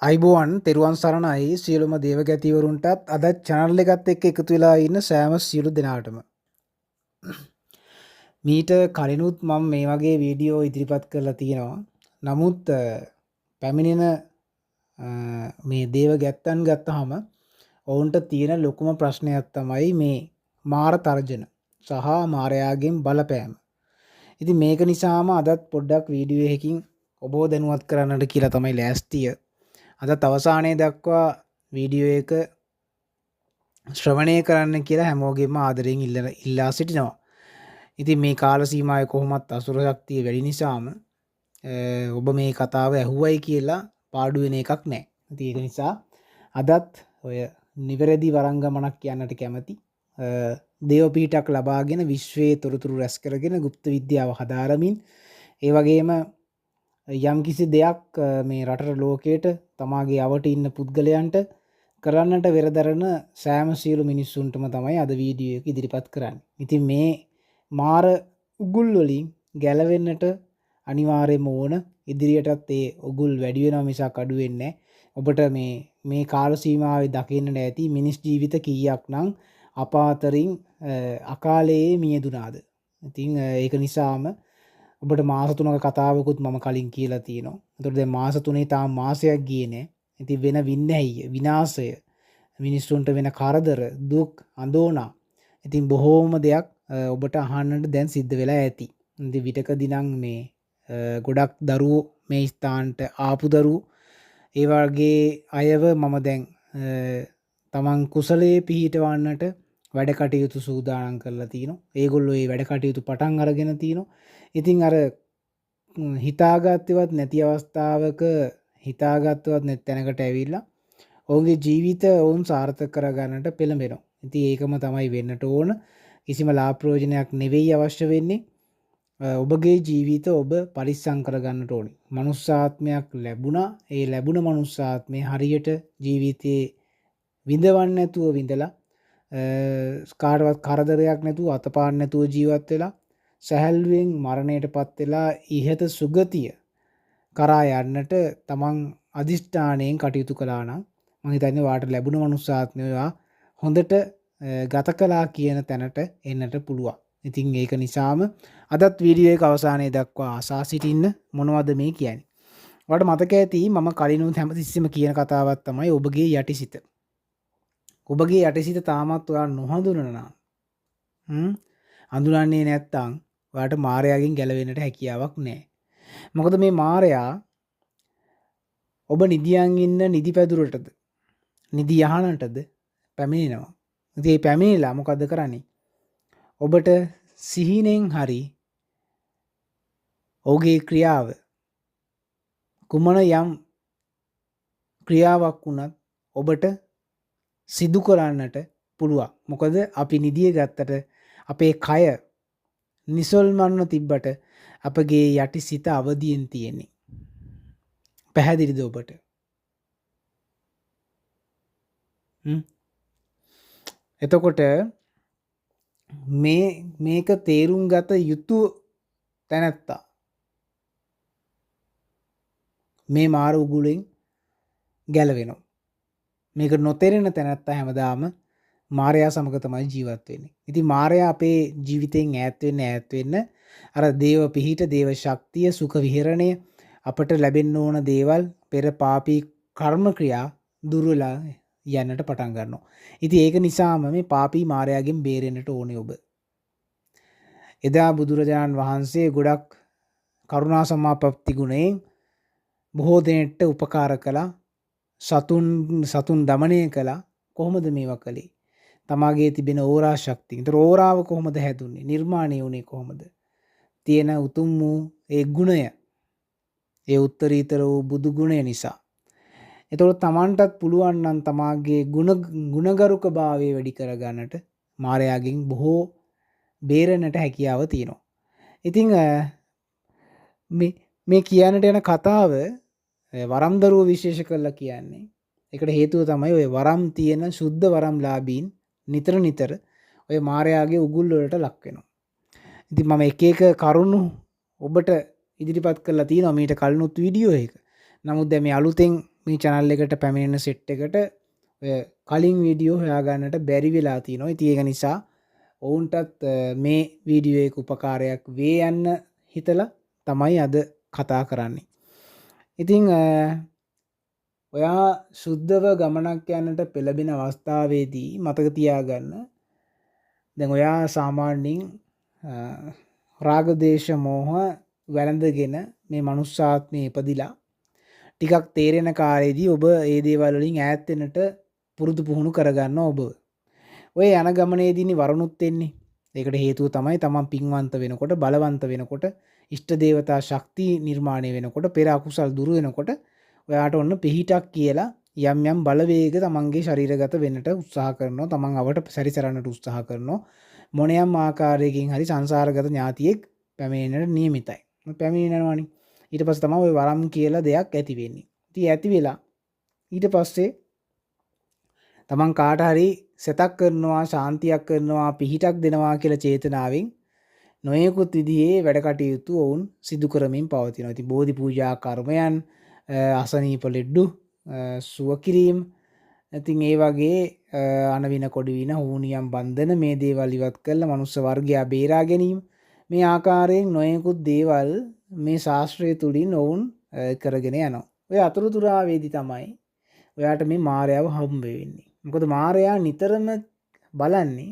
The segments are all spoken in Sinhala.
අයිබෝවන් තෙරුවන් සරණයි සියලුම දේවගැතිවරුන්ටත් අද channel එකත් එක්ක එකතු වෙලා ඉන්න සෑම සියලු දෙනාටම මීට කලිනුත් මම මේ වගේ වීඩියෝ ඉදිරිපත් කරලා තියෙනවා. නමුත් පැමිණෙන මේ දේවගැත්තන් ගත්තාම ඔවුන්ට තියෙන ලොකුම ප්‍රශ්නයක් තමයි මේ මාර තර්ජන සහ මාරයාගෙන් බලපෑම. ඉතින් මේක නිසාම අදත් පොඩ්ඩක් වීඩියෝ එකකින් ඔබව දැනුවත් කරන්නට කියලා තමයි ලෑස්තිය. අදත් අවසානයේ දක්වා වීඩියෝ එක ශ්‍රවණය කරන්න කියලා හැමෝගෙම ආදරයෙන් ඉල්ලා සිටිනවා. ඉතින් මේ කාල සීමාවේ කොහොමත් අසුර ශක්තිය වැඩි නිසාම ඔබ මේ කතාව ඇහුවයි කියලා පාඩු වෙන එකක් නැහැ. ඉතින් ඒක නිසා අදත් ඔය නිවැරදි වරංගමනක් කියන්නට කැමති දේව පීඨක් ලබාගෙන විශ්වයේ තොරතුරු රැස් කරගෙන গুপ্ত විද්‍යාව හදාරමින් ඒ වගේම යම් කිසි දෙයක් මේ රටට ලෝකයට තමාගේ අවට ඉන්න පුද්ගලයන්ට කරන්නට වෙරදරන සෑම සියලු මිනිස්සුන්ටම තමයි අද වීඩියෝ එක ඉදිරිපත් කරන්නේ. ඉතින් මේ මාර උගුල් වලින් ගැලවෙන්නට අනිවාර්යයෙන්ම ඕන ඉදිරියටත් ඒ උගුල් වැඩි වෙනවා මිසක් අඩු වෙන්නේ නැහැ. ඔබට මේ කාල සීමාවේ දකින්නට ඇති මිනිස් ජීවිත කීයක්නම් අපාතරින් අකාලයේ මියදුනාද. ඉතින් ඒක නිසාම ඔබට මාස 3ක කතාවකුත් මම කලින් කියලා තියෙනවා. ඒතකොට දැන් මාස 3 තාම මාසයක් ගියේ නෑ. ඉතින් වෙන වින්නැහිය, විනාශය, මිනිස්සුන්ට වෙන කරදර, දුක්, අඳෝනා. ඉතින් බොහෝම දෙයක් ඔබට අහන්නට දැන් සිද්ධ වෙලා ඇති. ඉතින් විතකදී නම් මේ ගොඩක් දරුවෝ මේ ස්ථානට ආපු දරුවෝ ඒ වගේ අයව මම දැන් තමන් කුසලයේ පිහිටවන්නට වැඩ කටයුතු සූදානම් කරලා තිනවා. ඒගොල්ලෝ මේ වැඩ කටයුතු පටන් අරගෙන තිනවා. ඉතින් අර හිතාගත්තවත් නැති අවස්ථාවක හිතාගත්තවත් නැති තැනකට ඇවිල්ලා ඔවුන්ගේ ජීවිත ඔවුන් සාර්ථක කරගන්නට පෙළඹෙනවා. ඉතින් ඒකම තමයි වෙන්නට ඕන. කිසිම ලාභ ප්‍රයෝජනයක් නෙවෙයි අවශ්‍ය වෙන්නේ. ඔබගේ ජීවිත ඔබ පරිස්සම් කරගන්නට ඕනේ. මනුස්සාත්මයක් ලැබුණා. ඒ ලැබුණ මනුස්සාත්මය හරියට ජීවිතේ විඳවන්න නැතුව විඳලා කාටවත් කරදරයක් නැතුව අතපාන්න නැතුව ජීවත් වෙලා සැහැල්ලුවෙන් මරණයටපත් වෙලා ඉහත සුගතිය කරා යන්නට තමන් අදිෂ්ඨානයෙන් කටයුතු කළා නම් මම හිතන්නේ වාට ලැබුණ මනුස්සාත්මය හොඳට ගත කළා කියන තැනට එන්නට පුළුවන්. ඉතින් ඒක නිසාම අදත් වීඩියෝ එක අවසානයේ දක්වා අසා සිටින්න මොනවද මේ කියන්නේ. ඔයාලට මතක ඇති මම කලිනුත් හැමතිස්සෙම කියන කතාවක් තමයි ඔබගේ යටිසිත. ඔබගේ යටිසිත තාමත් ඔයා නොහඳුනනවා. හඳුනන්නේ නැත්නම් ඔයාට මායාවෙන් ගැලවෙන්නට හැකියාවක් නැහැ. මොකද මේ මායයා ඔබ නිදියන් ඉන්න නිදි පැදුරටද නිදි යහනටද පැමිණෙනවා. ඉතින් මේ පැමිණිලා මොකද කරන්නේ? ඔබට සිහිනෙන් හරි ඔහුගේ ක්‍රියාව කුමන යම් ක්‍රියාවක් වුණත් ඔබට සිදු කරන්නට පුළුවන්. මොකද අපි නිදිය ගත්තට අපේ කය නිසල්මන්ව තිබ්බට අපගේ යටි සිත අවදියෙන් තියෙන්නේ. පැහැදිලිද ඔබට? එතකොට මේක තේරුම් ගත යුතු තැනැත්තා මේ මාර උගුලෙන් ගැලවෙනවා. මේක නොතේරෙන තැනැත්තා හැමදාම මාරයා සමග තමයි ජීවත් වෙන්නේ. ඉතින් මාරයා අපේ ජීවිතෙන් ඈත් වෙන්න අර දේව පිහිට, දේව ශක්තිය, සුඛ විහරණය අපට ලැබෙන්න ඕන දේවල් පෙර පාපී කර්ම ක්‍රියා දුර්වලා යන්නට පටන් ගන්නවා. ඉතින් ඒක නිසාම මේ පාපී මාරයාගෙන් බේරෙන්නට ඕනේ ඔබ. එදා බුදුරජාණන් වහන්සේ ගොඩක් කරුණා සමාපatti ගුණයෙන් බොහෝ දෙනෙක්ට උපකාර කළා. සතුන් දමනය කළා. කොහොමද මේවා කළේ? තමාගේ තිබෙන ඕරා ශක්තිය. ඒතර ඕරාව කොහොමද හැදුන්නේ? නිර්මාණය වුණේ කොහොමද? තියෙන උතුම් වූ ඒ ගුණය, ඒ උත්තරීතර වූ බුදු ගුණය නිසා. එතකොට තමන්ටත් පුළුවන් නම් තමාගේ ගුණගරුක භාවය වැඩි කරගන්නට මායාවෙන් බොහෝ බේරෙන්නට හැකියාව තියෙනවා. ඉතින් මේ කියන්නට යන කතාව වරම් දරුව විශේෂ කරලා කියන්නේ. ඒකට හේතුව තමයි ඔය වරම් තියෙන සුද්ධ වරම්ලාභීන් නිතර ඔය මායාවේ උගුල් වලට ලක් වෙනවා. ඉතින් මම එක එක කරුණු ඔබට ඉදිරිපත් කරලා තියෙනවා මීට කලිනුත් වීඩියෝ එක. නමුත් දැන් මේ අලුතෙන් මේ channel එකට පැමිණෙන set එකට ඔය කලින් වීඩියෝ හොයාගන්නට බැරි වෙලා තියෙනවා. ඉතින් ඒක නිසා ඔවුන්ටත් මේ වීඩියෝ එක උපකාරයක් වේ යන්න හිතලා තමයි අද කතා කරන්නේ. ඉතින් ඔයා සුද්ධව ගමනක් යන්නට පෙළඹෙන අවස්ථාවේදී මතක තියාගන්න දැන් ඔයා සාමාන්‍යයෙන් රාග දේශ මොහ වැළඳගෙන මේ මනුස්සාත්මේ ඉපදිලා ටිකක් තේරෙන කාලේදී ඔබ ඒ දේවල් වලින් ඈත් වෙන්නට පුරුදු පුහුණු කරගන්න ඔබ. ඔය යන ගමනේදීනේ වරුණුත් එන්නේ. ඒකට හේතුව තමයි තමන් පින්වන්ත වෙනකොට බලවන්ත වෙනකොට ඉෂ්ට දේවතා ශක්තිය නිර්මාණය වෙනකොට පෙර අකුසල් දුරු වෙනකොට ඔයාට ඔන්න පිහිටක් කියලා යම් යම් බලවේග තමන්ගේ ශරීරගත වෙන්නට උත්සාහ කරනවා. තමන් අවට සැරිසරන්නට උත්සාහ කරනවා. මොනියම් ආකාරයකින් හරි සංසාරගත ඥාතියෙක් පැමිණෙන්නට නියමිතයි. පැමිණෙනවානේ. ඊට පස්සේ තමයි ওই වරම් කියලා දෙයක් ඇති වෙන්නේ. ඉතින් ඇති වෙලා ඊට පස්සේ තමන් කාට හරි සෙතක් කරනවා, ශාන්තියක් කරනවා, පිහිටක් දෙනවා කියලා චේතනාවෙන් නොයෙකුත් විදිහේ වැඩ කටයුතු වුන් සිදු කරමින් පවතිනවා. ඉතින් බෝධි පූජා කර්මයන්, අසනීප ලෙඩ්ඩු සුව කිරීම, ඉතින් ඒ වගේ අනවින කොඩවින හූනියම් බන්ධන මේ දේවල් ඉවත් කරලා මනුස්ස වර්ගයා බේරා ගැනීම මේ ආකාරයෙන් නොයෙකුත් දේවල් මේ ශාස්ත්‍රය තුලින් ඔවුන් කරගෙන යනවා. ඔය අතුරුතුරාවේදී තමයි ඔයාට මේ මායාව හම්බ වෙන්නේ. මොකද මායාව නිතරම බලන්නේ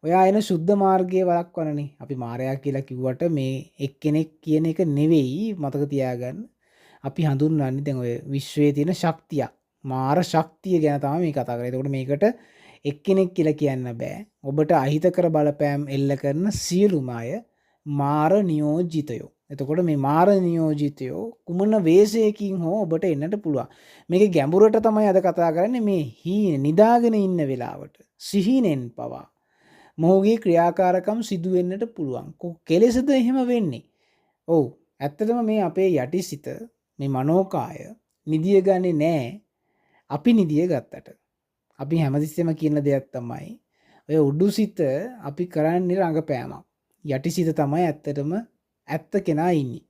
ඔයා එන සුද්ධ මාර්ගයේ වළක්වනනේ. අපි මායාව කියලා කිව්වට මේ එක්කෙනෙක් කියන එක නෙවෙයි, මතක තියාගන්න. අපි හඳුන්වන්නේ දැන් ඔය විශ්වයේ තියෙන ශක්තිය, මාර ශක්තිය ගැන තමයි මේ කතා කරන්නේ. එතකොට මේකට එක්කෙනෙක් කියලා කියන්න බෑ. ඔබට අහිතකර බලපෑම් එල්ල කරන සියලුම අය මාර නියෝජිතයෝ. එතකොට මේ මාර නියෝජිතයෝ කුමන වේශයකින් හෝ ඔබට එන්නට පුළුවන්. මේකේ ගැඹුරට තමයි අද කතා කරන්නේ. මේ හීන නිදාගෙන ඉන්න වෙලාවට සිහිනෙන් පවා මොහුගේ ක්‍රියාකාරකම් සිදු වෙන්නට පුළුවන්. කෙලෙසද එහෙම වෙන්නේ? ඔව්. ඇත්තටම මේ අපේ යටිසිත, මේ මනෝකාය නිදිය ගන්නේ නැහැ. අපි නිදිය ගත්තට. අපි හැමතිස්සෙම කියන දෙයක් තමයි ඔය උඩුසිත අපි කරන්නේ රඟපෑමක්. යටිසිත තමයි ඇත්තටම ඇත්ත කෙනා ඉන්නේ.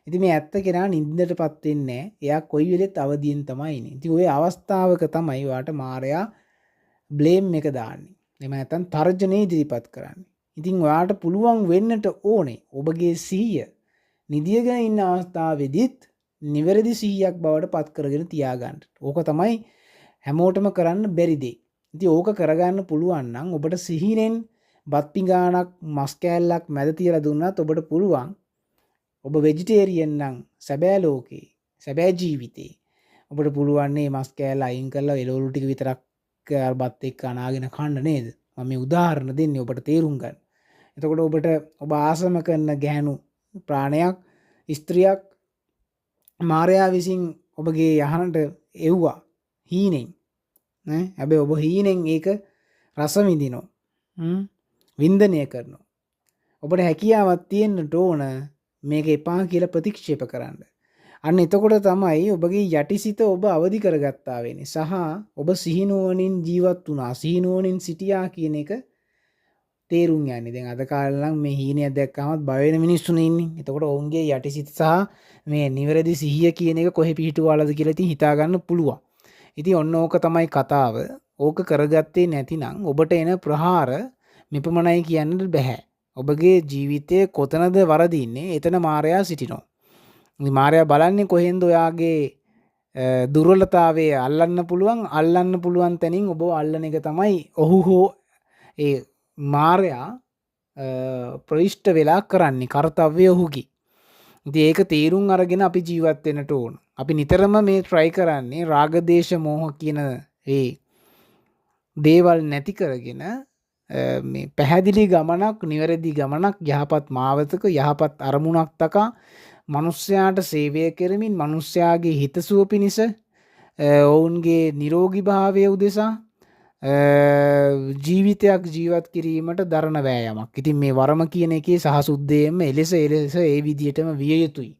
ඉතින් මේ ඇත්ත කෙනා නිින්දටපත් වෙන්නේ නැහැ. එයා කොයි වෙලෙත් අවදියෙන් තමයි ඉන්නේ. ඉතින් ওই අවස්ථාවක තමයි ඔයාට මායя බ්ලේම් එක දාන්නේ. එහෙම නැත්නම් තර්ජනේ ඉදිරිපත් කරන්නේ. ඉතින් ඔයාට පුළුවන් වෙන්නට ඕනේ ඔබගේ සිහිය නිදියගෙන ඉන්න අවස්ථාවේදීත් නිවැරදි සිහියක් බවට පත් කරගෙන තියාගන්න. ඕක තමයි හැමෝටම කරන්න බැරි දෙය. ඉතින් ඕක කරගන්න පුළුවන් නම් ඔබට සිහිනෙන් බත් පිඟානක් මස් කෑල්ලක් මැද තියලා දුන්නත් ඔබට පුළුවන්. ඔබ වෙජිටේරියන් නම් සැබෑ ලෝකේ, සැබෑ ජීවිතේ ඔබට පුළුවන් මේ මස් කෑල්ල අයින් කරලා එළවලු ටික විතරක් බත් එක්ක අනාගෙන කන්න නේද? මම මේ උදාහරණ දෙන්නේ ඔබට තේරුම් ගන්න. එතකොට ඔබට ඔබ ආසම කරන ගැහණු ප්‍රාණයක්, ස්ත්‍රියක් මායя විසින් ඔබගේ යහනට එව්වා හීනෙන් නේ. හැබැයි ඔබ හීනෙන් ඒක රස විඳිනවා. වින්දනය කරනවා. ඔබට හැකියාවක් තියෙන්නට ඕන මේක එපා කියලා ප්‍රතික්ෂේප කරන්න. අන්න එතකොට තමයි ඔබගේ යටිසිත ඔබ අවදි කරගත්තා වෙන්නේ. සහ ඔබ සිහිනුවණින් ජීවත් වුණා, සිහිනුවණින් සිටියා කියන එක තේරුම් යන්නේ. දැන් අද කාලේ නම් මේ හීනයක් දැක්කමත් බය වෙන මිනිස්සුනේ ඉන්නේ. එතකොට ඔවුන්ගේ යටිසිත සහ මේ නිවැරදි සිහිය කියන එක කොහෙ පිහිටුවාලද කියලා ඉතින් හිතා ගන්න පුළුවන්. ඉතින් ඔන්න ඕක තමයි කතාව. ඕක කරගත්තේ නැතිනම් ඔබට එන ප්‍රහාර මෙපමණයි කියන්න බෑ. ඔබගේ ජීවිතයේ කොතනද වරදින්නේ එතන මායя සිටිනවා. ඉතින් මායя බලන්නේ කොහෙන්ද ඔයාගේ දුර්වලතාවය අල්ලන්න පුළුවන් තැනින් ඔබ අල්ලන එක තමයි ඔහු හෝ ඒ මායя ප්‍රවිෂ්ඨ වෙලා කරන්නේ කාර්යය ඔහුගේ. ඉතින් ඒක තීරුම් අරගෙන අපි ජීවත් වෙන්නට ඕන. අපි නිතරම මේ try කරන්නේ රාග දේශ මොහ කියන ඒ දේවල් නැති කරගෙන මේ පැහැදිලි ගමනක්, නිවැරදි ගමනක්, යහපත් මාවතක යහපත් අරමුණක් තකා මිනිස්යාට සේවය කරමින් මිනිස්යාගේ හිතසුව පිණිස ඔවුන්ගේ නිරෝගී භාවය උදෙසා ජීවිතයක් ජීවත් කිරීමට දරන වෑයමක්. ඉතින් මේ වරම කියන එකේ සහසුද්දේම එලෙස ඒ විදිහටම විය යුතුයි.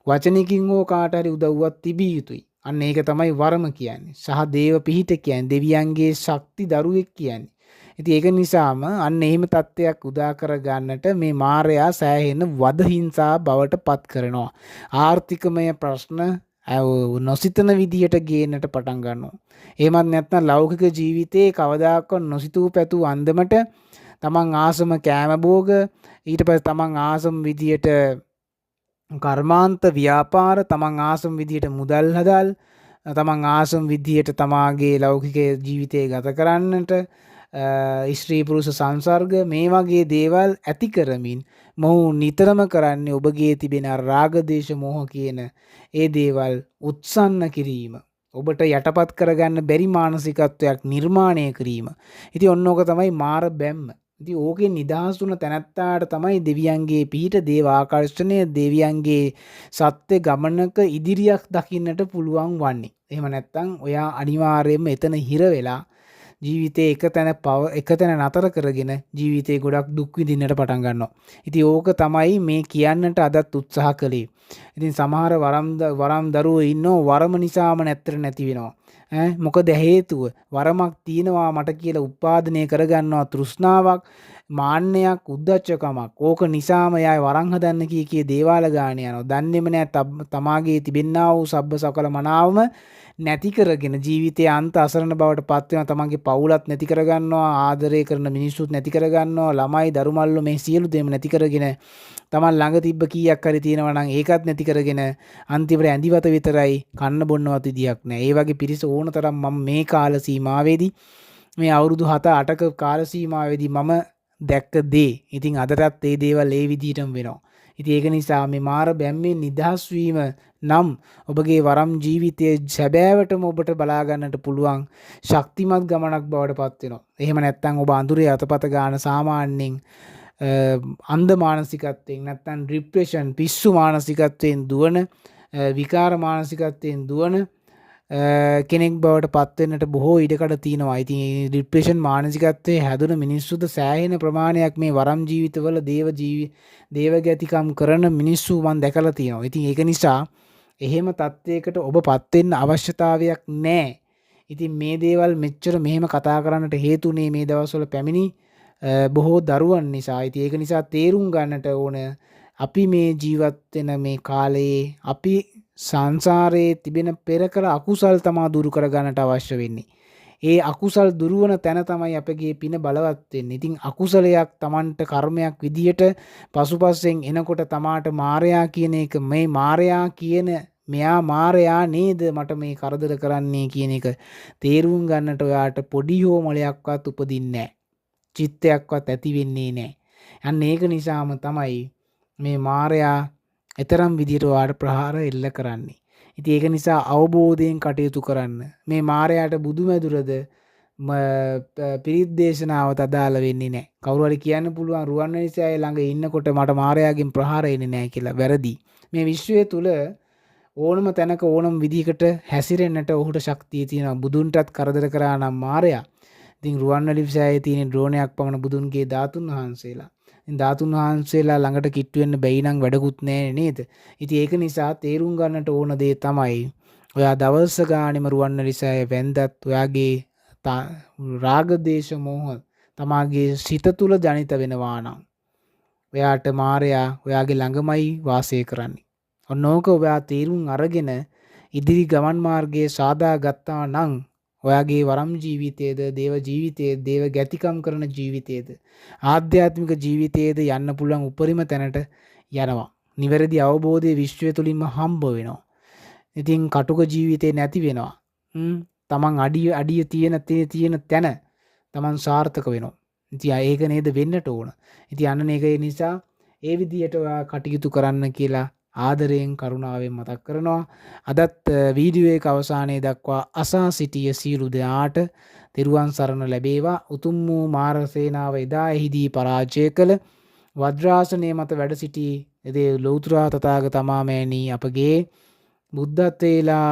වචනකින් හෝ කාට හරි උදව්වක් තිබිය යුතුයි. අන්න ඒක තමයි වරම කියන්නේ. සහ දේව පිහිට කියන්නේ දෙවියන්ගේ ශක්ති දරුවෙක් කියන්නේ. ඉතින් ඒක නිසාම අන්න එහෙම තත්ත්වයක් උදා කර ගන්නට මේ මායя සෑහෙන වද හිංසා බවට පත් කරනවා. ආර්ථිකමය ප්‍රශ්න නොසිතන විදිහට ගේන්නට පටන් ගන්නවා. එහෙමත් නැත්නම් ලෞකික ජීවිතේ කවදාකවත් නොසිතූ පැතූ අන්දමට තමන් ආසම කෑම භෝග ඊට පස්සේ තමන් ආසම විදියට කර්මාන්ත ව්‍යාපාර තමන් ආසම විදියට මුදල් හදල් තමන් ආසම විදියට තමාගේ ලෞකික ජීවිතය ගත කරන්නට ස්ත්‍රී පුරුෂ සංසර්ග මේ වගේ දේවල් ඇති කරමින් මොහු නිතරම කරන්නේ ඔබගේ තිබෙන රාග දේශ මොහ කියන ඒ දේවල් උත්සන්න කිරීම ඔබට යටපත් කරගන්න බැරි මානසිකත්වයක් නිර්මාණය කිරීම. ඉතින් ඔන්න ඕක තමයි මාර බැම්ම. ඉතින් ඕකෙන් නිදහස් වුණ තැනැත්තාට තමයි දෙවියන්ගේ පිහිට දේව ආකර්ෂණය දෙවියන්ගේ සත්‍ය ගමනක ඉදිරියක් දකින්නට පුළුවන් වන්නේ. එහෙම නැත්නම් ඔයා අනිවාර්යයෙන්ම එතන හිර වෙලා ජීවිතේ එක තැන නතර කරගෙන ජීවිතේ ගොඩක් දුක් විඳින්නට පටන් ගන්නවා. ඉතින් ඕක තමයි මේ කියන්නට අදත් උත්සාහ කළේ. ඉතින් සමහර වරම් දරුවෝ ඉන්නෝ වරම නිසාම නැත්තර නැති වෙනවා. මොකද හේතුව වරමක් තියෙනවා මට කියලා උත්පාදනය කරගන්නවා තෘෂ්ණාවක් මාන්නයක් උද්දච්චකමක්. ඕක නිසාම යාය වරන් හදන්න කී දේවාල ගාන යනවා. දන්නේම නැහැ තමාගේ තිබෙන්නා වූ සබ්බ සකල මනාවම නැති කරගෙන ජීවිතයේ අන්ත අසරණ බවට පත් වෙනවා. තමන්ගේ පවුලත් නැති කරගන්නවා, ආදරය කරන මිනිස්සුත් නැති කරගන්නවා, ළමයි දරුමල්ලෝ මේ සියලු දේම නැති කරගෙන තමන් ළඟ තිබ්බ කීයක් හරි තියෙනවා නම් ඒකත් නැති කරගෙන අන්තිමට ඇඳිවත විතරයි කන්න බොන්නවත් විදියක් නැහැ. ඒ වගේ පිරිස ඕන තරම් මම මේ කාල සීමාවේදී මේ අවුරුදු 7-8ක කාල සීමාවේදී මම දැක්ක දේ. ඉතින් අදටත් ඒ දේවල් ඒ විදිහටම වෙනවා. ඉතින් ඒක නිසා මේ මාර බැම්මෙන් නිදහස් වීම නම් ඔබගේ වරම් ජීවිතයේ සැබෑවටම ඔබට බලා ගන්නට පුළුවන් ශක්තිමත් ගමනක් බවට පත් වෙනවා. එහෙම නැත්නම් ඔබ අඳුරේ අතපත ගන්න සාමාන්‍යයෙන් අන්ධ මානසිකත්වයෙන් නැත්නම් ડિප්‍රෙෂන් පිස්සු මානසිකත්වයෙන් දුවන විකාර මානසිකත්වයෙන් දුවන කෙනෙක් බවට පත් වෙන්නට බොහෝ ඉඩකඩ තියෙනවා. ඉතින් ડિප්‍රෙෂන් මානසිකත්වයේ හැදුන මිනිස්සුද සෑහෙන ප්‍රමාණයක් මේ වරම් ජීවිතවල දේවගතිකම් කරන මිනිස්සු මම දැකලා තියෙනවා. ඉතින් ඒක නිසා එහෙම තත්වයකට ඔබ පත් වෙන්න අවශ්‍යතාවයක් නැහැ. ඉතින් මේ දේවල් මෙච්චර මෙහෙම කතා කරන්නට හේතුනේ මේ දවස්වල පැමිණි බොහෝ දරුවන් නිසා. ඉතින් ඒක නිසා තේරුම් ගන්නට ඕන අපි මේ ජීවත් වෙන මේ කාලයේ අපි සංසාරයේ තිබෙන පෙර කළ අකුසල් තමා දුරු කර ගන්නට අවශ්‍ය වෙන්නේ. ඒ අකුසල් දුරුවන තැන තමයි අපගේ පින බලවත් වෙන්නේ. ඉතින් අකුසලයක් Tamanට කර්මයක් විදියට පසුපස්සෙන් එනකොට තමාට මායයා කියන එක මේ මායයා කියන මෙයා මායයා නේද මට මේ කරදර කරන්නේ කියන එක තේරුම් ගන්නට ඔයාට පොඩි හෝ මොලයක්වත් උපදින්නේ නැහැ. චිත්තයක්වත් ඇති වෙන්නේ නැහැ. අන්න ඒක නිසාම තමයි මේ මායයා එතරම් විදියට ඔයාට ප්‍රහාර එල්ල කරන්නේ. ඉතින් ඒක නිසා අවබෝධයෙන් කටයුතු කරන්න. මේ මායයාට බුදුමැදුරද පිරිත් දේශනාවත් අදාළ වෙන්නේ නැහැ. කවුරු හරි කියන්න පුළුවන් රුවන්වැලිසෑය ළඟ ඉන්නකොට මට මායයාගෙන් ප්‍රහාර එන්නේ නැහැ කියලා. වැරදි. මේ විශ්වය තුල ඕනම තැනක ඕනම විදිහකට හැසිරෙන්නට ඔහුට ශක්තිය තියෙනවා. බුදුන්ටත් කරදර කරා නම් මායයා. ඉතින් රුවන්වැලිසෑයේ තියෙන ඩ්‍රෝනයක් පමණ බුදුන්ගේ ධාතුන් වහන්සේලා. ඉතින් ධාතුන් වහන්සේලා ළඟට කිට්ටු වෙන්න බැයි නම් වැඩකුත් නැහැ නේද? ඉතින් ඒක නිසා තේරුම් ගන්නට ඕන දේ තමයි ඔයා දවස් ගානෙම රුවන්වැලිසෑය වැන්දත් ඔයාගේ රාග දේශ මොහ තමාගේ සිත තුල ජනිත වෙනවා නම් ඔයාට මායයා ඔයාගේ ළඟමයි වාසය කරන්නේ. ඔන්නෝක ඔයා තේරුම් අරගෙන ඉදිරි ගමන් මාර්ගයේ සාදා ගත්තා නම් ඔයාගේ වරම් ජීවිතයේද දේව ජීවිතයේද දේව ගැතිකම් කරන ජීවිතයේද ආධ්‍යාත්මික ජීවිතයේද යන්න පුළුවන් උපරිම තැනට යනවා. නිවැරදි අවබෝධයේ විශ්වය තුලින්ම හම්බ වෙනවා. ඉතින් කටුක ජීවිතේ නැති වෙනවා. තමන් අඩිය තියෙන තැන තමන් සාර්ථක වෙනවා. ඉතින් ඒක නේද වෙන්නට ඕන. ඉතින් අන්න ඒක නිසා ඒ විදිහට ඔයා කටයුතු කරන්න කියලා ආදරයෙන් කරුණාවෙන් මතක් කරනවා. අදත් වීඩියෝ එක අවසානයේ දක්වා අසා සිටිය සියලු දෙනාට තෙරුවන් සරණ ලැබේවා. උතුම් වූ මාර සේනාව එදා එහිදී පරාජය කළ වජ්‍රාසනයේ මත වැඩ සිටි එදේ ලෞතර තථාගතමාමෑණී අපගේ බුද්ධත්වයේලා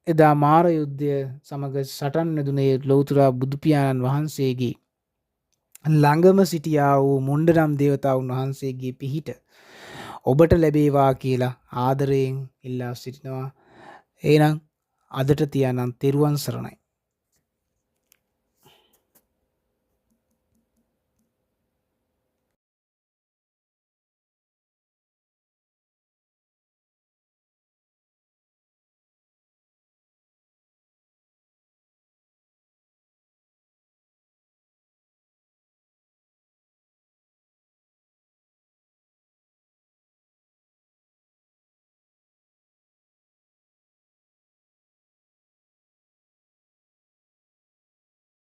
එදා මාර යුද්ධය සමග සටන් නෙදුනේ ලෞතර බුදු පියාණන් වහන්සේගේ ළඟම සිටියා වූ මුණ්ඩනම් දේවතාවුන් වහන්සේගේ පිහිට ඔබට ලැබේවා කියලා ආදරයෙන් ඉල්ලා සිටිනවා. එහෙනම් අදට තියානම් තෙරුවන් සරණයි.